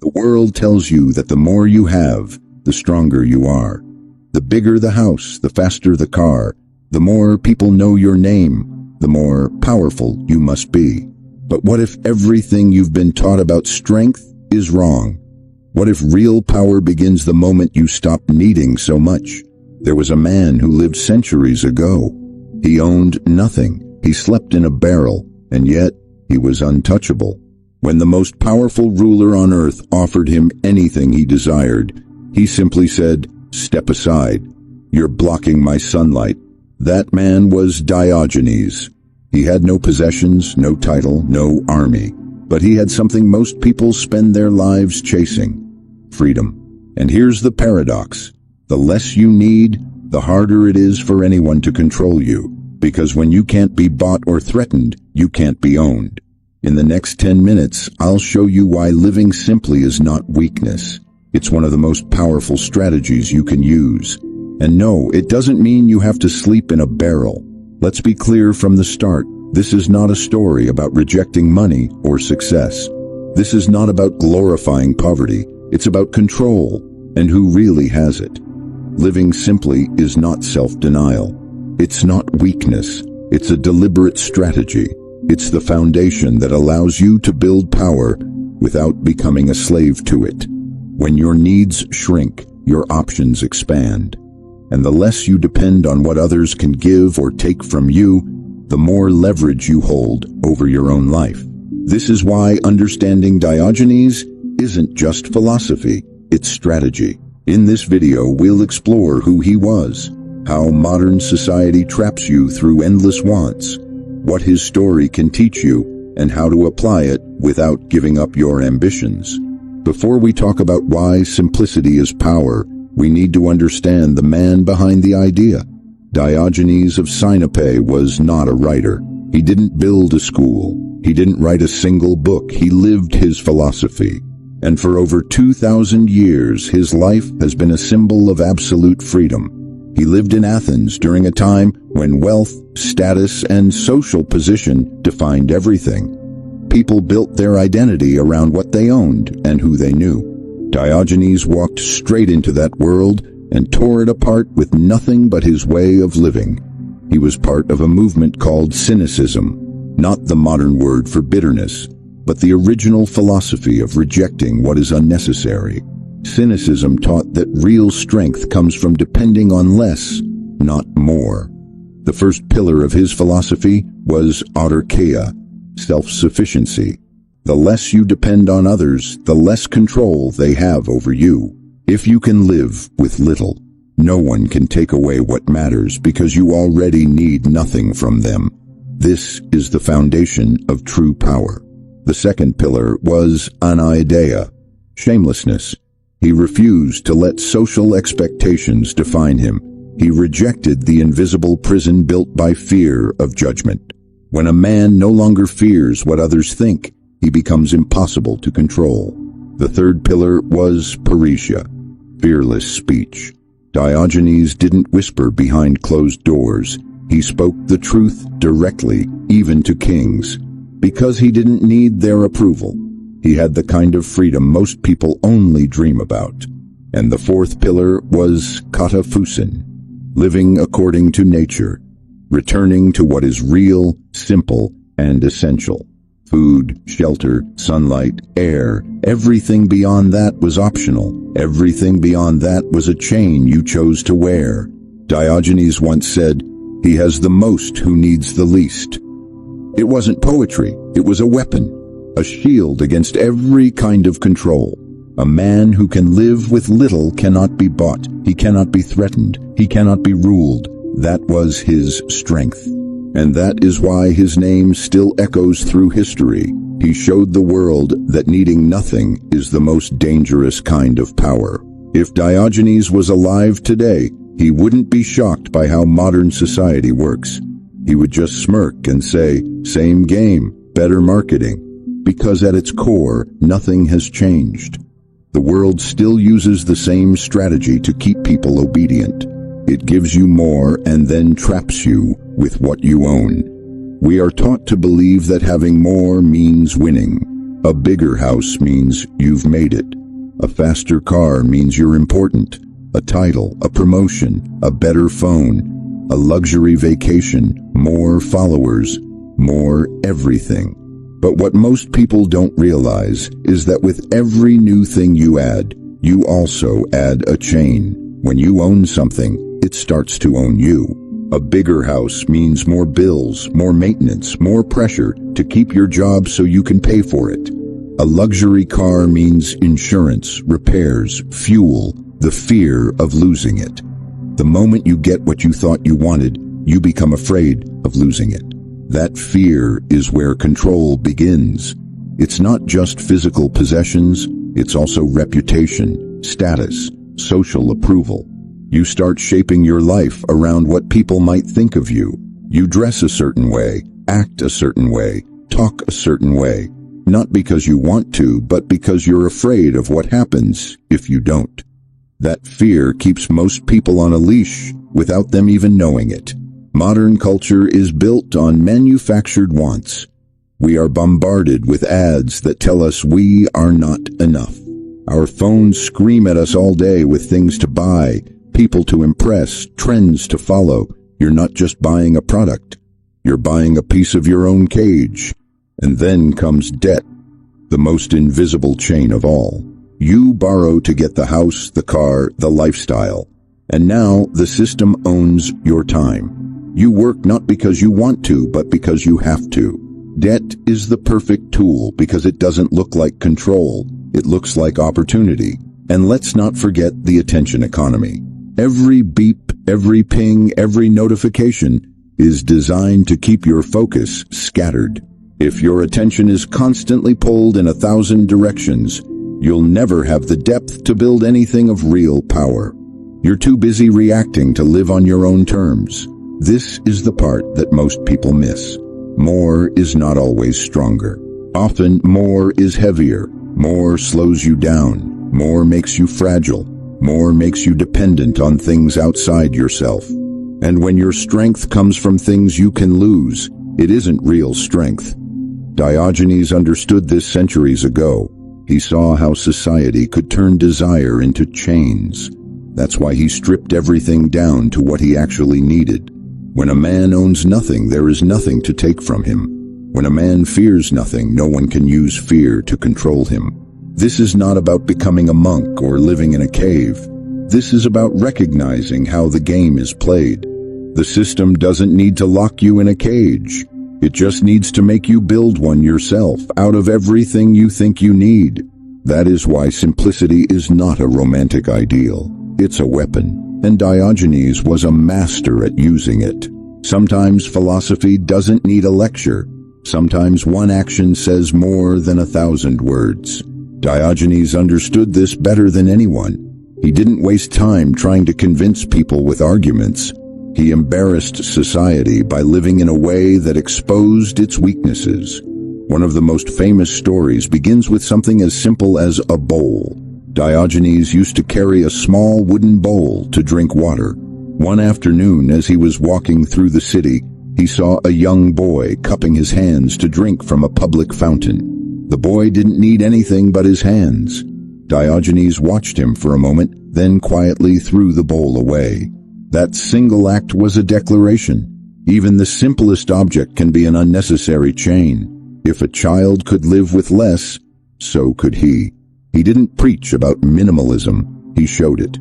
The world tells you that the more you have, the stronger you are. The bigger the house, the faster the car, the more people know your name, the more powerful you must be. But what if everything you've been taught about strength is wrong? What if real power begins the moment you stop needing so much? There was a man who lived centuries ago. He owned nothing. He slept in a barrel, and yet he was untouchable. When the most powerful ruler on earth offered him anything he desired, he simply said, "Step aside. You're blocking my sunlight." That man was Diogenes. He had no possessions, no title, no army. But he had something most people spend their lives chasing: freedom. And here's the paradox. The less you need, the harder it is for anyone to control you. Because when you can't be bought or threatened, you can't be owned. In the next 10 minutes, I'll show you why living simply is not weakness. It's one of the most powerful strategies you can use. And no, it doesn't mean you have to sleep in a barrel. Let's be clear from the start. This is not a story about rejecting money or success. This is not about glorifying poverty. It's about control and who really has it. Living simply is not self-denial. It's not weakness. It's a deliberate strategy. It's the foundation that allows you to build power without becoming a slave to it. When your needs shrink, your options expand. And the less you depend on what others can give or take from you, the more leverage you hold over your own life. This is why understanding Diogenes isn't just philosophy, it's strategy. In this video, we'll explore who he was, how modern society traps you through endless wants, what his story can teach you, and how to apply it without giving up your ambitions. Before we talk about why simplicity is power, we need to understand the man behind the idea. Diogenes of Sinope was not a writer. He didn't build a school. He didn't write a single book. He lived his philosophy. And for over 2,000 years, his life has been a symbol of absolute freedom. He lived in Athens during a time when wealth, status, and social position defined everything. People built their identity around what they owned and who they knew. Diogenes walked straight into that world and tore it apart with nothing but his way of living. He was part of a movement called cynicism, not the modern word for bitterness, but the original philosophy of rejecting what is unnecessary. Cynicism taught that real strength comes from depending on less, not more. The first pillar of his philosophy was autarkia, self-sufficiency. The less you depend on others, the less control they have over you. If you can live with little, no one can take away what matters because you already need nothing from them. This is the foundation of true power. The second pillar was anaideia, shamelessness. He refused to let social expectations define him. He rejected the invisible prison built by fear of judgment. When a man no longer fears what others think, he becomes impossible to control. The third pillar was parrhesia, fearless speech. Diogenes didn't whisper behind closed doors. He spoke the truth directly, even to kings, because he didn't need their approval. He had the kind of freedom most people only dream about. And the fourth pillar was kataphusin, living according to nature, returning to what is real, simple, and essential. Food, shelter, sunlight, air, everything beyond that was optional. Everything beyond that was a chain you chose to wear. Diogenes once said, "He has the most who needs the least." It wasn't poetry, it was a weapon, a shield against every kind of control. A man who can live with little cannot be bought, he cannot be threatened, he cannot be ruled. That was his strength. And that is why his name still echoes through history. He showed the world that needing nothing is the most dangerous kind of power. If Diogenes was alive today, he wouldn't be shocked by how modern society works. He would just smirk and say, "Same game, better marketing." Because at its core, nothing has changed. The world still uses the same strategy to keep people obedient. It gives you more and then traps you with what you own. We are taught to believe that having more means winning. A bigger house means you've made it. A faster car means you're important. A title, a promotion, a better phone, a luxury vacation, more followers, more everything. But what most people don't realize is that with every new thing you add, you also add a chain. When you own something, it starts to own you. A bigger house means more bills, more maintenance, more pressure to keep your job so you can pay for it. A luxury car means insurance, repairs, fuel, the fear of losing it. The moment you get what you thought you wanted, you become afraid of losing it. That fear is where control begins. It's not just physical possessions, it's also reputation, status, social approval. You start shaping your life around what people might think of you. You dress a certain way, act a certain way, talk a certain way. Not because you want to, but because you're afraid of what happens if you don't. That fear keeps most people on a leash without them even knowing it. Modern culture is built on manufactured wants. We are bombarded with ads that tell us we are not enough. Our phones scream at us all day with things to buy, people to impress, trends to follow. You're not just buying a product. You're buying a piece of your own cage. And then comes debt, the most invisible chain of all. You borrow to get the house, the car, the lifestyle. And now the system owns your time. You work not because you want to, but because you have to. Debt is the perfect tool because it doesn't look like control. It looks like opportunity. And let's not forget the attention economy. Every beep, every ping, every notification is designed to keep your focus scattered. If your attention is constantly pulled in 1,000 directions, you'll never have the depth to build anything of real power. You're too busy reacting to live on your own terms. This is the part that most people miss. More is not always stronger. Often, more is heavier. More slows you down. More makes you fragile. More makes you dependent on things outside yourself. And when your strength comes from things you can lose, it isn't real strength. Diogenes understood this centuries ago. He saw how society could turn desire into chains. That's why he stripped everything down to what he actually needed. When a man owns nothing, there is nothing to take from him. When a man fears nothing, no one can use fear to control him. This is not about becoming a monk or living in a cave. This is about recognizing how the game is played. The system doesn't need to lock you in a cage. It just needs to make you build one yourself out of everything you think you need. That is why simplicity is not a romantic ideal. It's a weapon, and Diogenes was a master at using it. Sometimes philosophy doesn't need a lecture. Sometimes one action says more than 1,000 words. Diogenes understood this better than anyone. He didn't waste time trying to convince people with arguments. He embarrassed society by living in a way that exposed its weaknesses. One of the most famous stories begins with something as simple as a bowl. Diogenes used to carry a small wooden bowl to drink water. One afternoon, as he was walking through the city, he saw a young boy cupping his hands to drink from a public fountain. The boy didn't need anything but his hands. Diogenes watched him for a moment, then quietly threw the bowl away. That single act was a declaration. Even the simplest object can be an unnecessary chain. If a child could live with less, so could he. He didn't preach about minimalism, he showed it.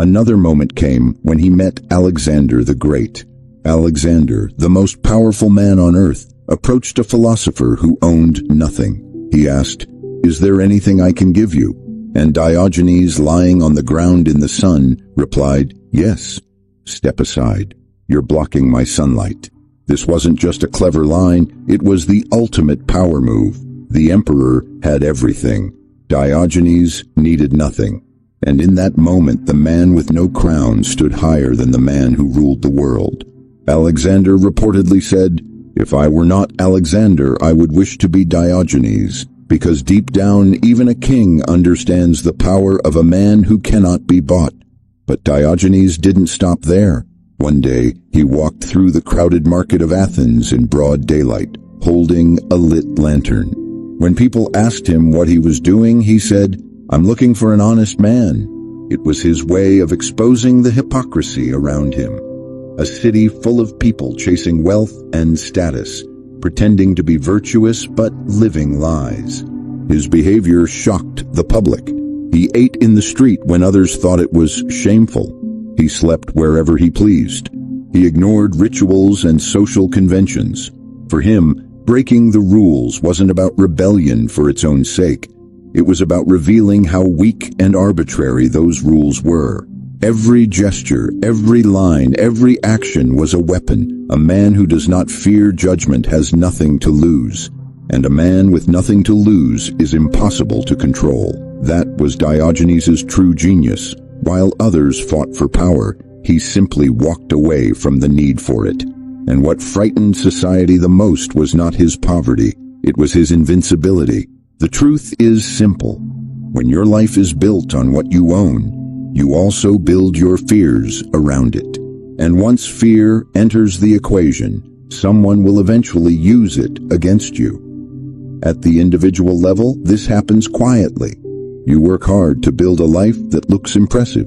Another moment came when he met Alexander the Great. Alexander, the most powerful man on earth, approached a philosopher who owned nothing. He asked, "Is there anything I can give you?" And Diogenes, lying on the ground in the sun, replied, "Yes. Step aside. You're blocking my sunlight." This wasn't just a clever line, it was the ultimate power move. The emperor had everything. Diogenes needed nothing. And in that moment, the man with no crown stood higher than the man who ruled the world. Alexander reportedly said, "If I were not Alexander, I would wish to be Diogenes." Because deep down, even a king understands the power of a man who cannot be bought. But Diogenes didn't stop there. One day, he walked through the crowded market of Athens in broad daylight, holding a lit lantern. When people asked him what he was doing, he said, "I'm looking for an honest man." It was his way of exposing the hypocrisy around him. A city full of people chasing wealth and status, pretending to be virtuous but living lies. His behavior shocked the public. He ate in the street when others thought it was shameful. He slept wherever he pleased. He ignored rituals and social conventions. For him, breaking the rules wasn't about rebellion for its own sake. It was about revealing how weak and arbitrary those rules were. Every gesture, every line, every action was a weapon. A man who does not fear judgment has nothing to lose. And a man with nothing to lose is impossible to control. That was Diogenes' true genius. While others fought for power, he simply walked away from the need for it. And what frightened society the most was not his poverty, it was his invincibility. The truth is simple. When your life is built on what you own, you also build your fears around it. And once fear enters the equation, someone will eventually use it against you. At the individual level, this happens quietly. You work hard to build a life that looks impressive.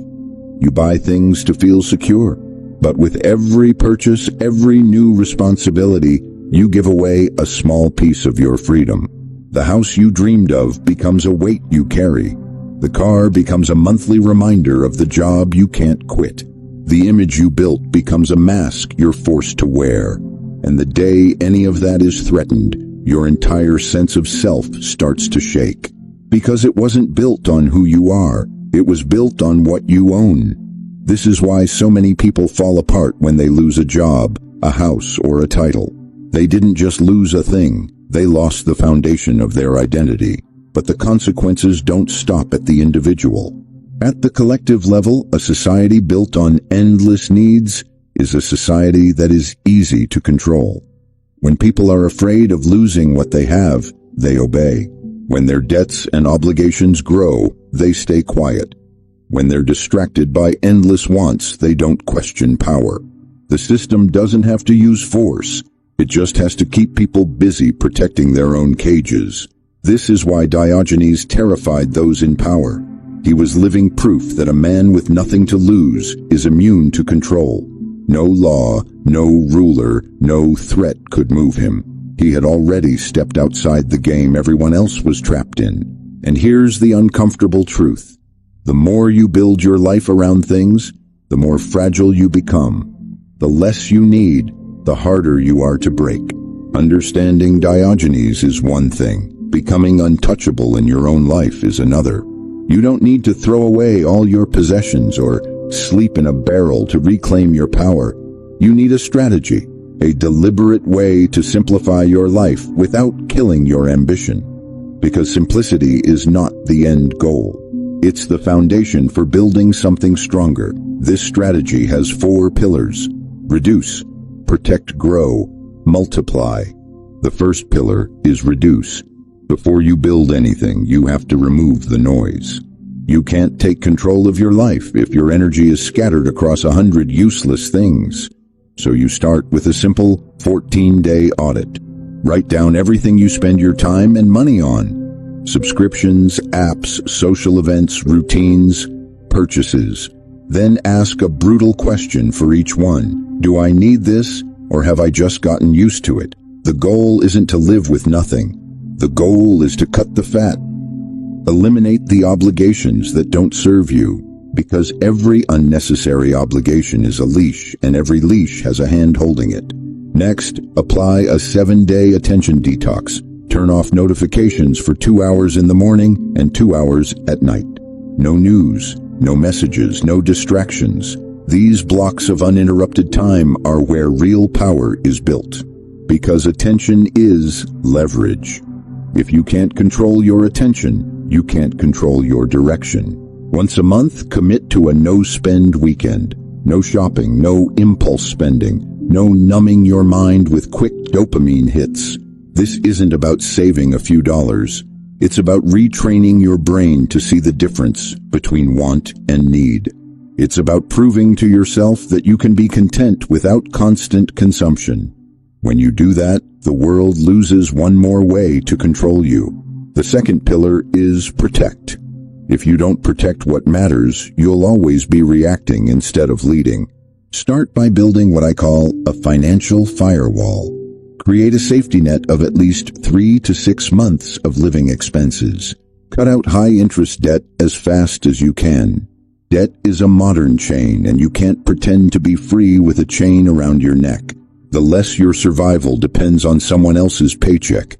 You buy things to feel secure. But with every purchase, every new responsibility, you give away a small piece of your freedom. The house you dreamed of becomes a weight you carry. The car becomes a monthly reminder of the job you can't quit. The image you built becomes a mask you're forced to wear. And the day any of that is threatened, your entire sense of self starts to shake. Because it wasn't built on who you are, it was built on what you own. This is why so many people fall apart when they lose a job, a house, or a title. They didn't just lose a thing, they lost the foundation of their identity. But the consequences don't stop at the individual. At the collective level, a society built on endless needs is a society that is easy to control. When people are afraid of losing what they have, they obey. When their debts and obligations grow, they stay quiet. When they're distracted by endless wants, they don't question power. The system doesn't have to use force. It just has to keep people busy protecting their own cages. This is why Diogenes terrified those in power. He was living proof that a man with nothing to lose is immune to control. No law, no ruler, no threat could move him. He had already stepped outside the game everyone else was trapped in. And here's the uncomfortable truth. The more you build your life around things, the more fragile you become. The less you need, the harder you are to break. Understanding Diogenes is one thing. Becoming untouchable in your own life is another. You don't need to throw away all your possessions or sleep in a barrel to reclaim your power. You need a strategy, a deliberate way to simplify your life without killing your ambition. Because simplicity is not the end goal. It's the foundation for building something stronger. This strategy has 4 pillars: reduce, protect, grow, multiply. The first pillar is reduce. Before you build anything, you have to remove the noise. You can't take control of your life if your energy is scattered across 100 useless things. So you start with a simple 14-day audit. Write down everything you spend your time and money on. Subscriptions, apps, social events, routines, purchases. Then ask a brutal question for each one. Do I need this, or have I just gotten used to it? The goal isn't to live with nothing. The goal is to cut the fat. Eliminate the obligations that don't serve you, because every unnecessary obligation is a leash, and every leash has a hand holding it. Next, apply a 7-day attention detox. Turn off notifications for 2 hours in the morning and 2 hours at night. No news, no messages, no distractions. These blocks of uninterrupted time are where real power is built. Because attention is leverage. If you can't control your attention, you can't control your direction. Once a month, commit to a no-spend weekend. No shopping, no impulse spending, no numbing your mind with quick dopamine hits. This isn't about saving a few dollars. It's about retraining your brain to see the difference between want and need. It's about proving to yourself that you can be content without constant consumption. When you do that, the world loses one more way to control you. The second pillar is protect. If you don't protect what matters, you'll always be reacting instead of leading. Start by building what I call a financial firewall. Create a safety net of at least 3 to 6 months of living expenses. Cut out high-interest debt as fast as you can. Debt is a modern chain, and you can't pretend to be free with a chain around your neck. The less your survival depends on someone else's paycheck,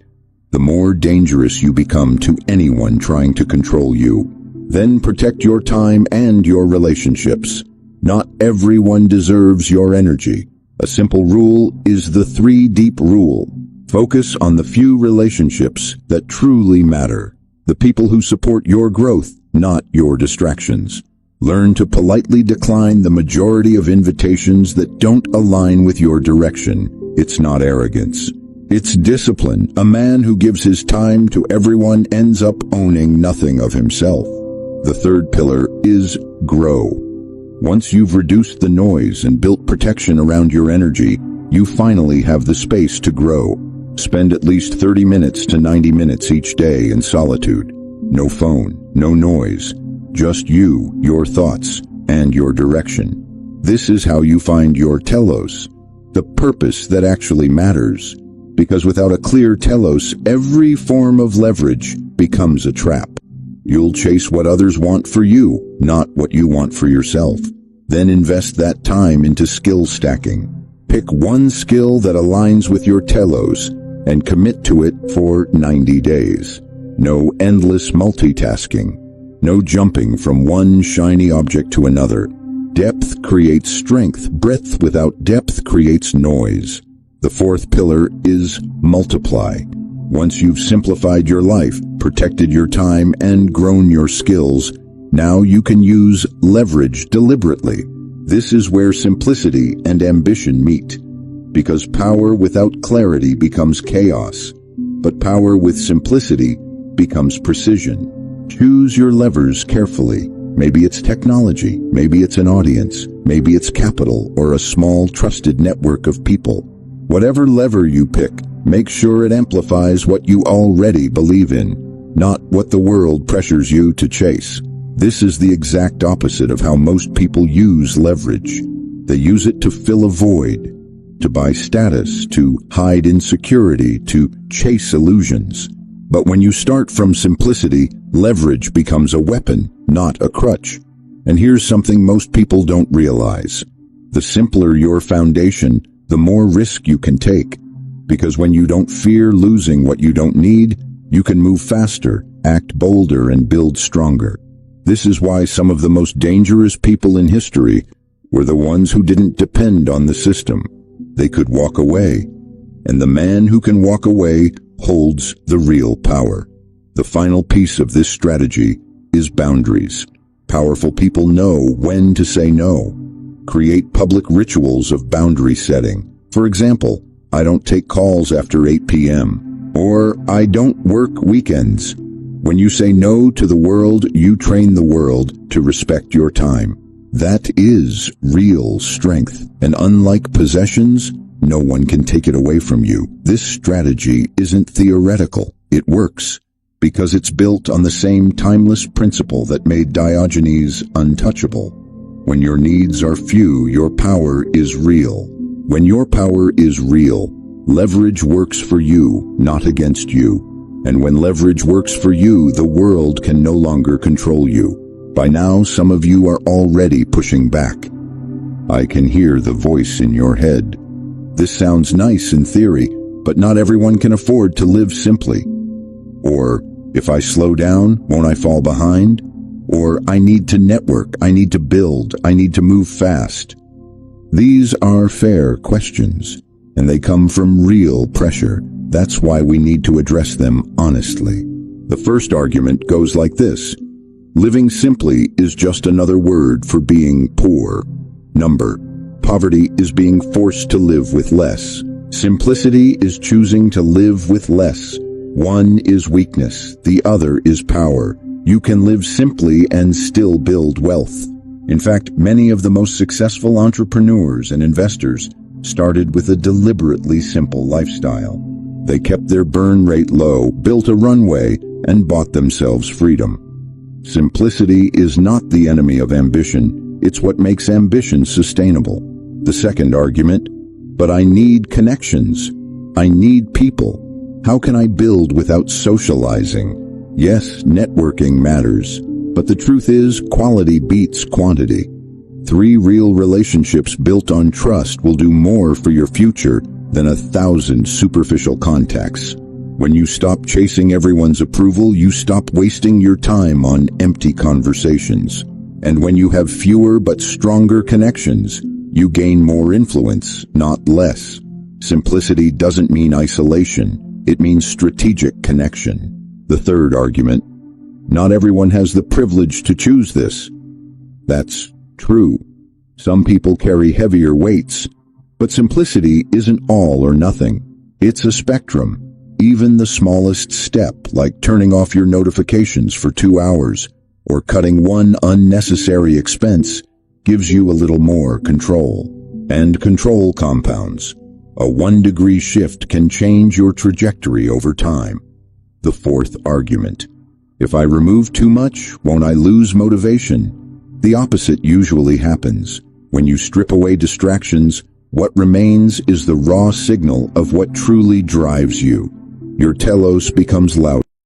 the more dangerous you become to anyone trying to control you. Then protect your time and your relationships. Not everyone deserves your energy. A simple rule is the 3 deep rule. Focus on the few relationships that truly matter. The people who support your growth, not your distractions. Learn to politely decline the majority of invitations that don't align with your direction. It's not arrogance. It's discipline. A man who gives his time to everyone ends up owning nothing of himself. The third pillar is grow. Once you've reduced the noise and built protection around your energy, you finally have the space to grow. Spend at least 30 minutes to 90 minutes each day in solitude. No phone, no noise, just you, your thoughts, and your direction. This is how you find your telos, the purpose that actually matters. Because without a clear telos, every form of leverage becomes a trap. You'll chase what others want for you, not what you want for yourself. Then invest that time into skill stacking. Pick one skill that aligns with your telos and commit to it for 90 days. No endless multitasking. No jumping from one shiny object to another. Depth creates strength. Breadth without depth creates noise. The fourth pillar is multiply. Once you've simplified your life, protected your time, and grown your skills, now you can use leverage deliberately. This is where simplicity and ambition meet. Because power without clarity becomes chaos, but power with simplicity becomes precision. Choose your levers carefully. Maybe it's technology, maybe it's an audience, maybe it's capital or a small trusted network of people. Whatever lever you pick, make sure it amplifies what you already believe in, not what the world pressures you to chase. This is the exact opposite of how most people use leverage. They use it to fill a void, to buy status, to hide insecurity, to chase illusions. But when you start from simplicity, leverage becomes a weapon, not a crutch. And here's something most people don't realize. The simpler your foundation, the more risk you can take. Because when you don't fear losing what you don't need, you can move faster, act bolder, and build stronger. This is why some of the most dangerous people in history were the ones who didn't depend on the system. They could walk away. And the man who can walk away holds the real power. The final piece of this strategy is boundaries. Powerful people know when to say no. Create public rituals of boundary setting. For example, I don't take calls after 8 p.m. or I don't work weekends. When you say no to the world, you train the world to respect your time. That is real strength. And unlike possessions, no one can take it away from you. This strategy isn't theoretical. It works because it's built on the same timeless principle that made Diogenes untouchable. When your needs are few, your power is real. When your power is real, leverage works for you, not against you. And when leverage works for you, the world can no longer control you. By now, some of you are already pushing back. I can hear the voice in your head. This sounds nice in theory, but not everyone can afford to live simply. Or, if I slow down, won't I fall behind? Or, I need to network, I need to build, I need to move fast. These are fair questions, and they come from real pressure. That's why we need to address them honestly. The first argument goes like this. Living simply is just another word for being poor. Number. Poverty is being forced to live with less. Simplicity is choosing to live with less. One is weakness, the other is power. You can live simply and still build wealth. In fact, many of the most successful entrepreneurs and investors started with a deliberately simple lifestyle. They kept their burn rate low, built a runway, and bought themselves freedom. Simplicity is not the enemy of ambition, it's what makes ambition sustainable. The second argument, but I need connections. I need people. How can I build without socializing? Yes, networking matters, but the truth is quality beats quantity. 3 real relationships built on trust will do more for your future than 1,000 superficial contacts. When you stop chasing everyone's approval, you stop wasting your time on empty conversations. And when you have fewer but stronger connections, you gain more influence, not less. Simplicity doesn't mean isolation, it means strategic connection. The third argument, not everyone has the privilege to choose this. That's true. Some people carry heavier weights, but simplicity isn't all or nothing. It's a spectrum. Even the smallest step, like turning off your notifications for 2 hours or cutting one unnecessary expense, gives you a little more control. And control compounds. A 1-degree shift can change your trajectory over time. The fourth argument. If I remove too much, won't I lose motivation? The opposite usually happens. When you strip away distractions, what remains is the raw signal of what truly drives you. Your telos becomes louder.